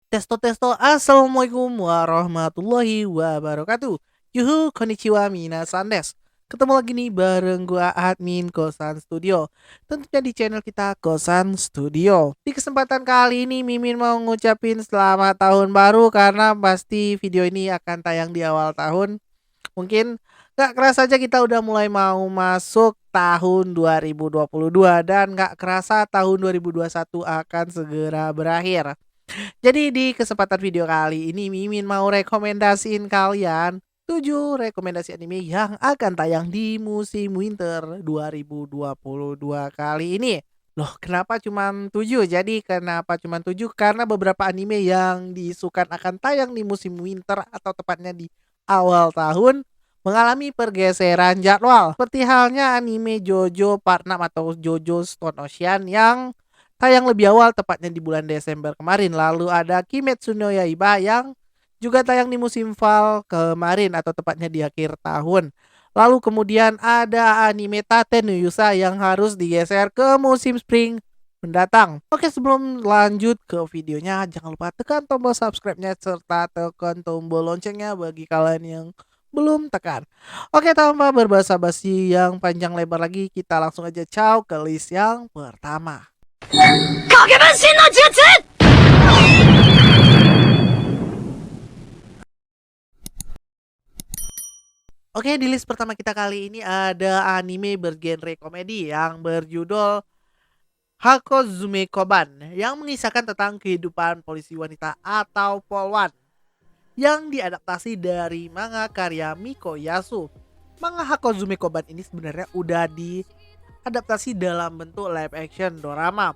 Testo testo, assalamualaikum warahmatullahi wabarakatuh. Yuhu, konnichiwa, minasan desu. Ketemu lagi nih bareng gua admin Kosan Studio. Tentunya di channel kita Kosan Studio. Di kesempatan kali ini Mimin mau ngucapin selamat tahun baru karena pasti video ini akan tayang di awal tahun. Mungkin gak kerasa aja kita udah mulai mau masuk tahun 2022 dan gak kerasa tahun 2021 akan segera berakhir. Jadi di kesempatan video kali ini Mimin mau rekomendasiin kalian 7 rekomendasi anime yang akan tayang di musim winter 2022 kali ini. Loh, kenapa cuman 7? Jadi kenapa cuman 7? Karena beberapa anime yang diisukan akan tayang di musim winter atau tepatnya di awal tahun mengalami pergeseran jadwal. Seperti halnya anime JoJo Part 6 atau JoJo Stone Ocean yang tayang lebih awal tepatnya di bulan Desember kemarin. Lalu ada Kimetsu no Yaiba yang juga tayang di musim fall kemarin atau tepatnya di akhir tahun. Lalu kemudian ada anime Tate no Yusa yang harus digeser ke musim spring mendatang. Oke, sebelum lanjut ke videonya jangan lupa tekan tombol subscribe-nya serta tekan tombol loncengnya bagi kalian yang belum tekan. Oke, tanpa berbasa-basi yang panjang lebar lagi, kita langsung aja ciao ke list yang pertama. Oke, di list pertama kita kali ini ada anime bergenre komedi yang berjudul Hakozume Koban yang mengisahkan tentang kehidupan polisi wanita atau polwan yang diadaptasi dari manga karya Miko Yasu. Manga Hakozume Koban ini sebenarnya udah diadaptasi dalam bentuk live action dorama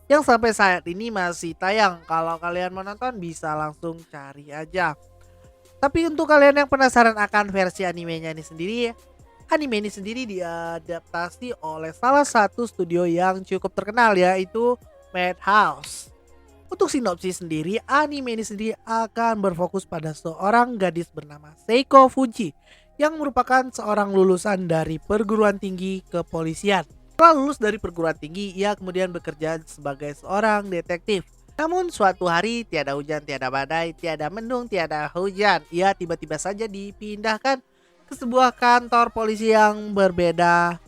yang sampai saat ini masih tayang. Kalau kalian mau nonton bisa langsung cari aja. Tapi untuk kalian yang penasaran akan versi animenya ini sendiri, anime ini sendiri diadaptasi oleh salah satu studio yang cukup terkenal yaitu Madhouse. Untuk sinopsis sendiri, anime ini sendiri akan berfokus pada seorang gadis bernama Seiko Fuji yang merupakan seorang lulusan dari perguruan tinggi kepolisian. Setelah lulus dari perguruan tinggi, ia kemudian bekerja sebagai seorang detektif. Namun suatu hari tiada hujan, tiada badai, tiada mendung, tiada hujan. Ia tiba-tiba saja dipindahkan ke sebuah kantor polisi yang berbeda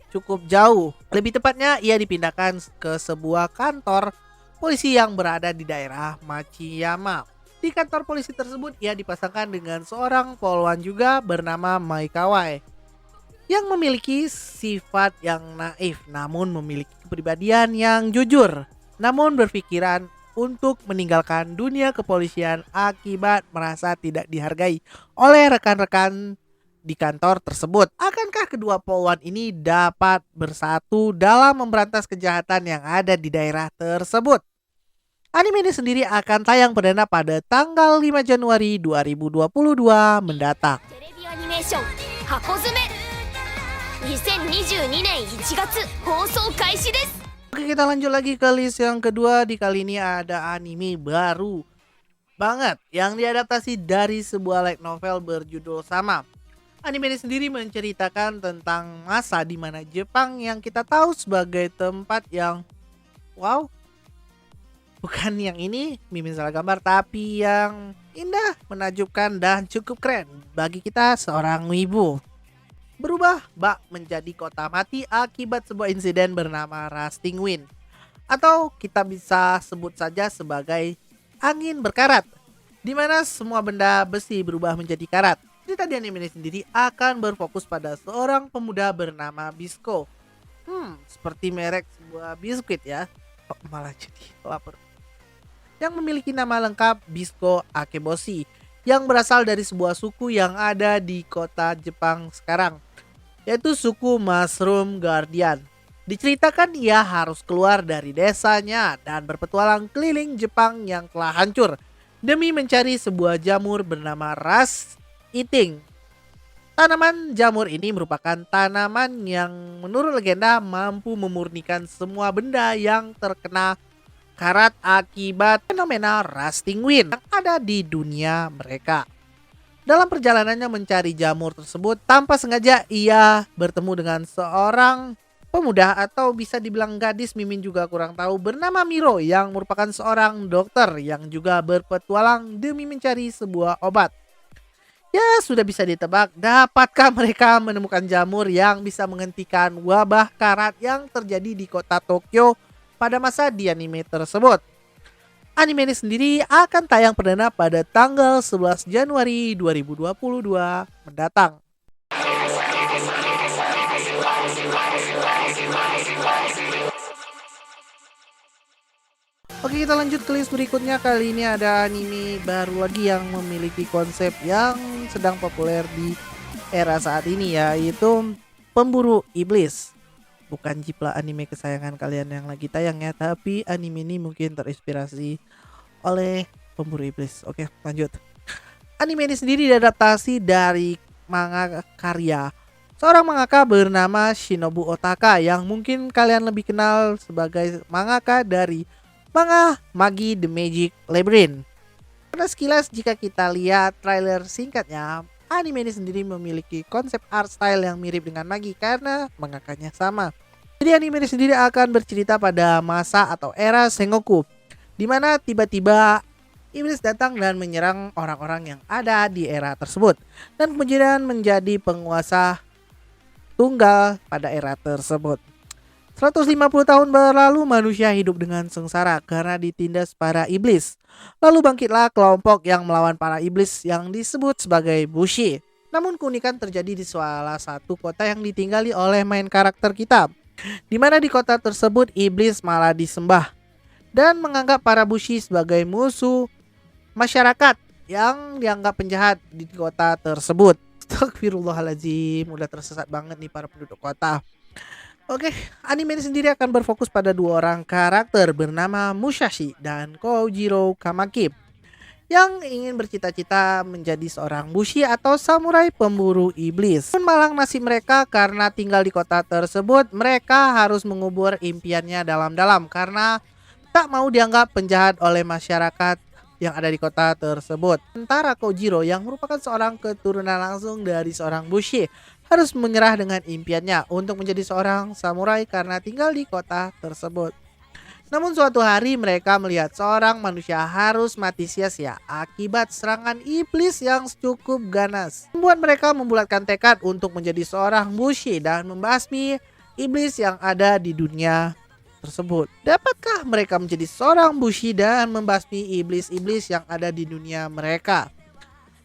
cukup jauh. Lebih tepatnya ia dipindahkan ke sebuah kantor polisi yang berada di daerah Machiyama. Di kantor polisi tersebut ia dipasangkan dengan seorang polwan juga bernama Maikawai yang memiliki sifat yang naif namun memiliki kepribadian yang jujur, namun berpikiran untuk meninggalkan dunia kepolisian akibat merasa tidak dihargai oleh rekan-rekan di kantor tersebut. Akankah kedua polwan ini dapat bersatu dalam memberantas kejahatan yang ada di daerah tersebut? Anime ini sendiri akan tayang perdana pada tanggal 5 Januari 2022 mendatang. Oke, kita lanjut lagi ke list yang kedua. Di kali ini ada anime baru banget yang diadaptasi dari sebuah light novel berjudul sama. Anime ini sendiri menceritakan tentang masa di mana Jepang yang kita tahu sebagai tempat yang wow, bukan yang ini Mimin salah gambar, tapi yang indah, menakjubkan dan cukup keren bagi kita seorang wibu. Berubah bak menjadi kota mati akibat sebuah insiden bernama Rusting Wind, atau kita bisa sebut saja sebagai angin berkarat, di mana semua benda besi berubah menjadi karat. Cerita di anime ini sendiri akan berfokus pada seorang pemuda bernama Bisco. Seperti merek sebuah biskuit ya. Kok malah jadi lapar. Yang memiliki nama lengkap Bisco Akeboshi, yang berasal dari sebuah suku yang ada di kota Jepang sekarang, yaitu suku Mushroom Guardian. Diceritakan ia harus keluar dari desanya dan berpetualang keliling Jepang yang telah hancur demi mencari sebuah jamur bernama Ras Eating. Tanaman jamur ini merupakan tanaman yang menurut legenda mampu memurnikan semua benda yang terkena karat akibat fenomena Rusting Wind yang ada di dunia mereka. Dalam perjalanannya mencari jamur tersebut, tanpa sengaja ia bertemu dengan seorang pemuda atau bisa dibilang gadis, Mimin juga kurang tahu, bernama Miro yang merupakan seorang dokter yang juga berpetualang demi mencari sebuah obat. Ya, sudah bisa ditebak, dapatkah mereka menemukan jamur yang bisa menghentikan wabah karat yang terjadi di kota Tokyo pada masa di anime tersebut? Anime ini sendiri akan tayang perdana pada tanggal 11 Januari 2022 mendatang. Oke, kita lanjut ke list berikutnya. Kali ini ada anime baru lagi yang memiliki konsep yang sedang populer di era saat ini, yaitu Pemburu Iblis. Bukan Jipla anime kesayangan kalian yang lagi tayang ya, tapi anime ini mungkin terinspirasi oleh Pemburu Iblis. Oke, lanjut. Anime ini sendiri diadaptasi dari manga karya seorang mangaka bernama Shinobu Otaka yang mungkin kalian lebih kenal sebagai mangaka dari manga Magi The Magic Labyrinth. Karena sekilas jika kita lihat trailer singkatnya, anime ini sendiri memiliki konsep art style yang mirip dengan Magi karena mangakanya sama. Jadi anime ini sendiri akan bercerita pada masa atau era Sengoku, di mana tiba-tiba iblis datang dan menyerang orang-orang yang ada di era tersebut, dan kemudian menjadi penguasa tunggal pada era tersebut. 150 tahun berlalu manusia hidup dengan sengsara karena ditindas para iblis. Lalu bangkitlah kelompok yang melawan para iblis yang disebut sebagai Bushi. Namun keunikan terjadi di salah satu kota yang ditinggali oleh main karakter kita, di mana di kota tersebut iblis malah disembah dan menganggap para Bushi sebagai musuh masyarakat yang dianggap penjahat di kota tersebut. Astagfirullahaladzim, udah tersesat banget nih para penduduk kota. Oke, anime ini sendiri akan berfokus pada dua orang karakter bernama Musashi dan Kojiro Kamaki yang ingin bercita-cita menjadi seorang bushi atau samurai pemburu iblis. Pun malang nasib mereka karena tinggal di kota tersebut, mereka harus mengubur impiannya dalam-dalam karena tak mau dianggap penjahat oleh masyarakat yang ada di kota tersebut. Sementara Kojiro yang merupakan seorang keturunan langsung dari seorang bushi harus menyerah dengan impiannya untuk menjadi seorang samurai karena tinggal di kota tersebut. Namun suatu hari mereka melihat seorang manusia harus mati sia-sia akibat serangan iblis yang cukup ganas. Membuat mereka membulatkan tekad untuk menjadi seorang bushi dan membasmi iblis yang ada di dunia tersebut. Dapatkah mereka menjadi seorang bushi dan membasmi iblis-iblis yang ada di dunia mereka?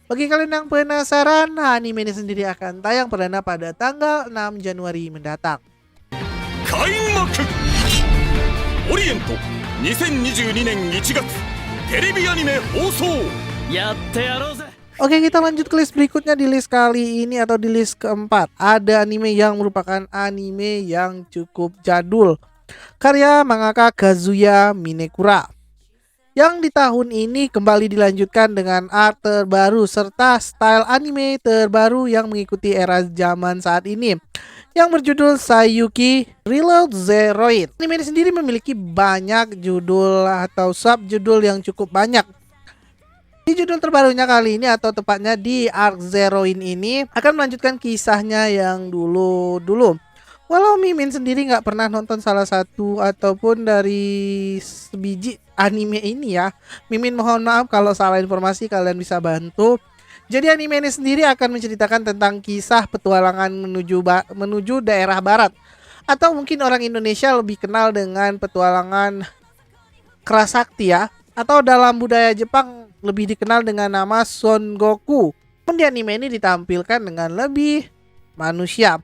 Bagi kalian yang penasaran, anime ini sendiri akan tayang perdana pada tanggal 6 Januari mendatang. Kaimaku Orient 2022年1月テレビアニメ放送やってやろうぜ。 Oke, kita lanjut ke list berikutnya. Di list kali ini atau di list keempat ada anime yang merupakan anime yang cukup jadul, karya mangaka Kazuya Minekura, yang di tahun ini kembali dilanjutkan dengan art terbaru serta style anime terbaru yang mengikuti era zaman saat ini, yang berjudul Sayuki Reload Zeroid. Anime ini sendiri memiliki banyak judul atau subjudul yang cukup banyak. Di judul terbarunya kali ini atau tepatnya di Arc Zeroin ini akan melanjutkan kisahnya yang dulu-dulu. Walau Mimin sendiri nggak pernah nonton salah satu ataupun dari sebiji anime ini ya, Mimin mohon maaf kalau salah informasi, kalian bisa bantu. Jadi anime ini sendiri akan menceritakan tentang kisah petualangan menuju daerah barat, atau mungkin orang Indonesia lebih kenal dengan petualangan Kerasakti ya, atau dalam budaya Jepang lebih dikenal dengan nama Son Goku. Pun di anime ini ditampilkan dengan lebih manusia.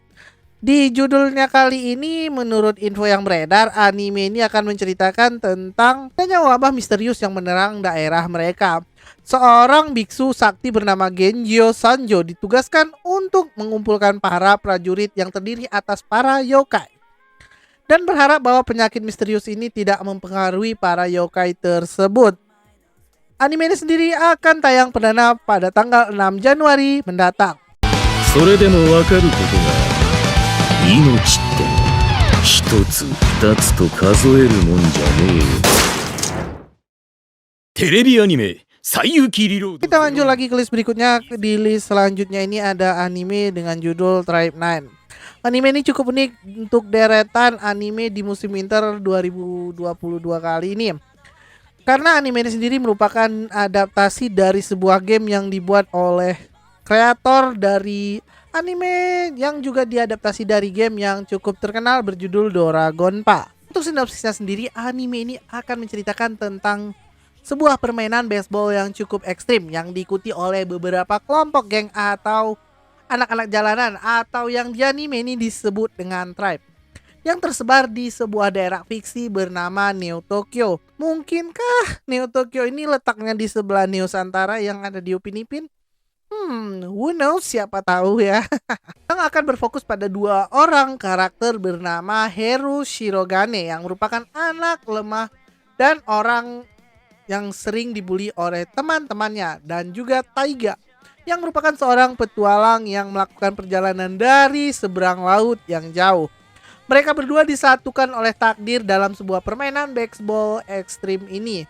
Di judulnya kali ini, menurut info yang beredar, anime ini akan menceritakan tentang adanya wabah misterius yang menyerang daerah mereka. Seorang biksu sakti bernama Genjo Sanjo ditugaskan untuk mengumpulkan para prajurit yang terdiri atas para yokai, dan berharap bahwa penyakit misterius ini tidak mempengaruhi para yokai tersebut. Anime ini sendiri akan tayang perdana pada tanggal 6 Januari mendatang. それでもわかることが命って一つ二つと数えるもんじゃねえよ。テレビアニメ西遊記リロード。 Kita lanjut lagi ke list berikutnya. Di list selanjutnya ini ada anime dengan judul Tribe 9. Anime ini cukup unik untuk deretan anime di musim winter 2022 kali ini. Karena anime ini sendiri merupakan adaptasi dari sebuah game yang dibuat oleh kreator dari anime yang juga diadaptasi dari game yang cukup terkenal berjudul Doragonpa. Untuk sinopsisnya sendiri, anime ini akan menceritakan tentang sebuah permainan baseball yang cukup ekstrim yang diikuti oleh beberapa kelompok geng atau anak-anak jalanan atau yang di anime ini disebut dengan tribe yang tersebar di sebuah daerah fiksi bernama Neo Tokyo. Mungkinkah Neo Tokyo ini letaknya di sebelah Nusantara yang ada di Upin Ipin? Who knows, siapa tahu ya. Yang akan berfokus pada dua orang karakter bernama Heru Shirogane yang merupakan anak lemah dan orang yang sering dibully oleh teman-temannya, dan juga Taiga yang merupakan seorang petualang yang melakukan perjalanan dari seberang laut yang jauh. Mereka berdua disatukan oleh takdir dalam sebuah permainan baseball ekstrim ini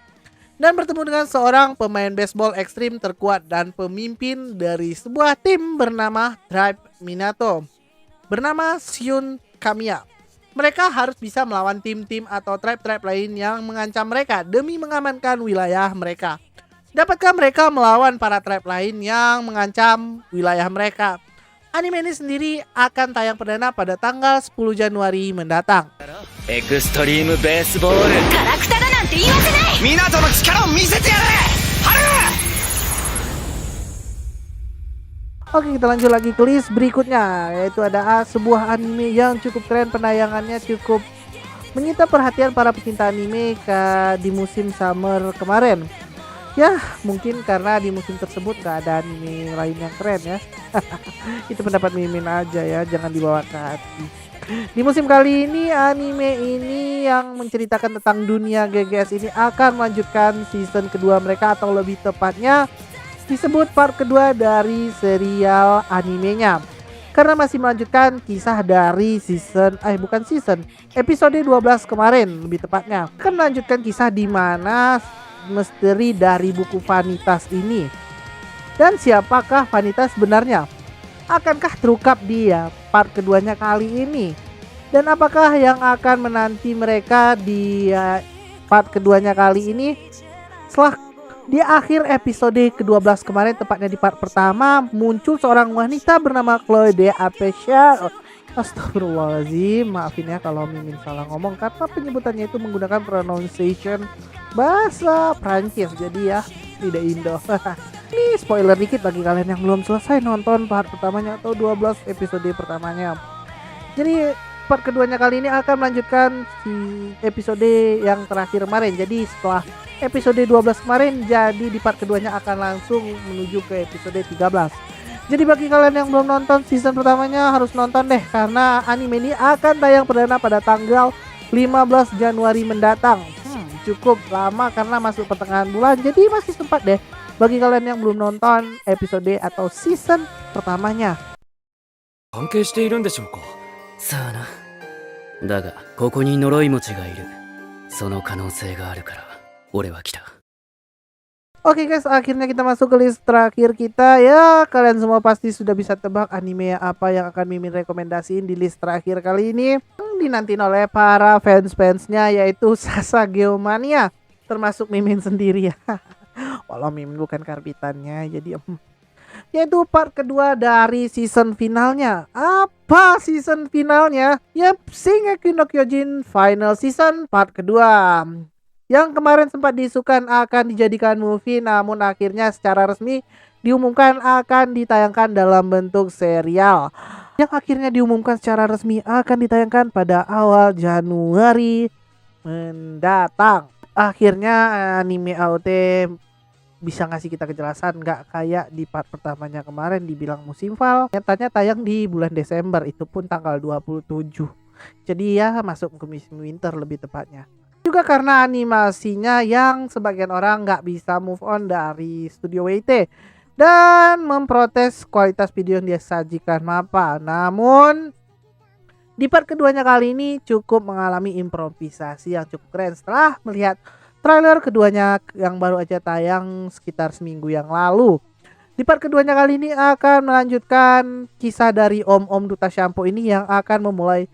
dan bertemu dengan seorang pemain baseball ekstrim terkuat dan pemimpin dari sebuah tim bernama Tribe Minato bernama Shun Kamiya. Mereka harus bisa melawan tim-tim atau tribe-tribe lain yang mengancam mereka demi mengamankan wilayah mereka. Dapatkah mereka melawan para tribe lain yang mengancam wilayah mereka? Anime ini sendiri akan tayang perdana pada tanggal 10 Januari mendatang. エクストリームベースボールガラクタだなんて言わせない。港の力を見せてやれハル Oke, kita lanjut lagi ke list berikutnya, yaitu ada sebuah anime yang cukup keren, penayangannya cukup menyita perhatian para pecinta anime di musim summer kemarin. Ya, mungkin karena di musim tersebut gak ada anime lain yang keren ya. Itu pendapat Mimin aja ya, jangan dibawa ke hati. Di musim kali ini, anime ini yang menceritakan tentang dunia GGS ini akan melanjutkan season kedua mereka, atau lebih tepatnya disebut part kedua dari serial animenya. Karena masih melanjutkan kisah dari episode 12 kemarin lebih tepatnya. Akan melanjutkan kisah di mana misteri dari buku Vanitas ini. Dan siapakah Vanitas sebenarnya? Akankah terungkap di part keduanya kali ini? Dan apakah yang akan menanti mereka di part keduanya kali ini? Setelah di akhir episode ke-12 kemarin, tepatnya di part pertama, muncul seorang wanita bernama Chloe de Apecia. Astagfirullahaladzim, maafin ya kalau Mimin salah ngomong karena penyebutannya itu menggunakan pronunciation bahasa Prancis, jadi ya tidak Indo. Ini spoiler dikit bagi kalian yang belum selesai nonton part pertamanya atau 12 episode pertamanya. Jadi part keduanya kali ini akan melanjutkan si episode yang terakhir kemarin. Jadi setelah episode 12 kemarin, jadi di part keduanya akan langsung menuju ke episode 13. Jadi bagi kalian yang belum nonton season pertamanya harus nonton deh, karena anime ini akan tayang perdana pada tanggal 15 Januari mendatang. Cukup lama karena masuk pertengahan bulan, jadi masih sempat deh bagi kalian yang belum nonton episode atau season pertamanya. 関係しているんでしょうかさあな。だがここに呪い持ちがいる。その可能性があるから俺は来た。 Oke guys, akhirnya kita masuk ke list terakhir kita ya. Kalian semua pasti sudah bisa tebak anime apa yang akan Mimin rekomendasiin di list terakhir kali ini. Dinantiin oleh para fans-fansnya, yaitu Sasageo Mania, termasuk Mimin sendiri ya. Walau Mimin bukan karbitannya, jadi yaitu part kedua dari season finalnya. Apa season finalnya? Yap, Shingeki no Kyojin Final Season part kedua, yang kemarin sempat diisukan akan dijadikan movie, namun akhirnya secara resmi diumumkan akan ditayangkan dalam bentuk serial, yang akhirnya diumumkan secara resmi akan ditayangkan pada awal Januari mendatang. Akhirnya anime AOT bisa ngasih kita kejelasan, nggak kayak di part pertamanya kemarin dibilang musim fall, nyatanya tayang di bulan Desember, itu pun tanggal 27. Jadi ya masuk ke musim winter lebih tepatnya. Juga karena animasinya yang sebagian orang nggak bisa move on dari studio WT dan memprotes kualitas video yang dia sajikan MAPPA. Namun di part keduanya kali ini cukup mengalami improvisasi yang cukup keren setelah melihat trailer keduanya yang baru aja tayang sekitar seminggu yang lalu. Di part keduanya kali ini akan melanjutkan kisah dari Om Duta Shampoo ini yang akan memulai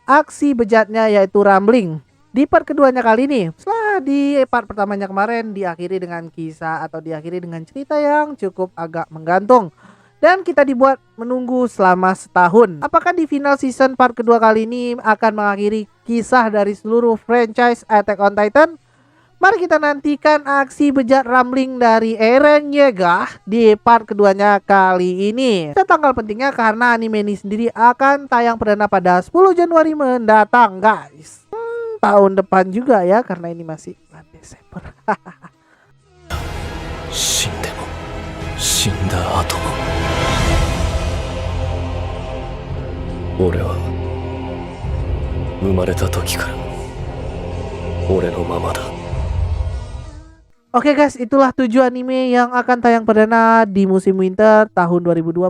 aksi bejatnya yaitu Rumbling. Di part keduanya kali ini, setelah di part pertamanya kemarin diakhiri dengan kisah atau diakhiri dengan cerita yang cukup agak menggantung. Dan kita dibuat menunggu selama setahun. Apakah di final season part kedua kali ini akan mengakhiri kisah dari seluruh franchise Attack on Titan? Mari kita nantikan aksi bejat Rumbling dari Eren Yeager di part keduanya kali ini. Dan tanggal pentingnya karena anime ini sendiri akan tayang perdana pada 10 Januari mendatang, guys. Tahun depan juga ya, karena ini masih bulan Desember. 死んでも死んだ後も俺は生まれた時から俺のままだ。 Oke guys, itulah 7 anime yang akan tayang perdana di musim winter tahun 2022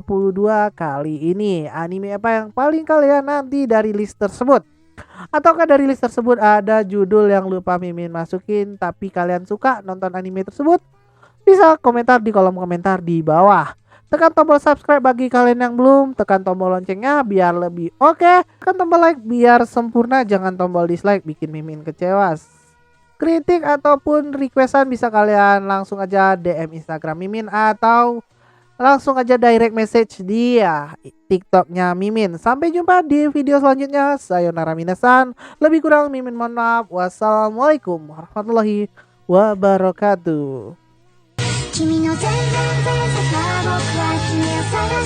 kali ini. Anime apa yang paling kalian nanti dari list tersebut? Ataukah dari list tersebut ada judul yang lupa Mimin masukin tapi kalian suka nonton anime tersebut? Bisa komentar di kolom komentar di bawah. Tekan tombol subscribe bagi kalian yang belum, tekan tombol loncengnya biar lebih oke. Tekan tombol like biar sempurna, jangan tombol dislike bikin Mimin kecewa. Kritik ataupun requestan bisa kalian langsung aja DM Instagram Mimin atau langsung aja direct message di TikToknya Mimin. Sampai jumpa di video selanjutnya. Sayonara minasan. Lebih kurang Mimin mohon maaf. Wassalamualaikum warahmatullahi wabarakatuh. 君の全然前世から僕は君を探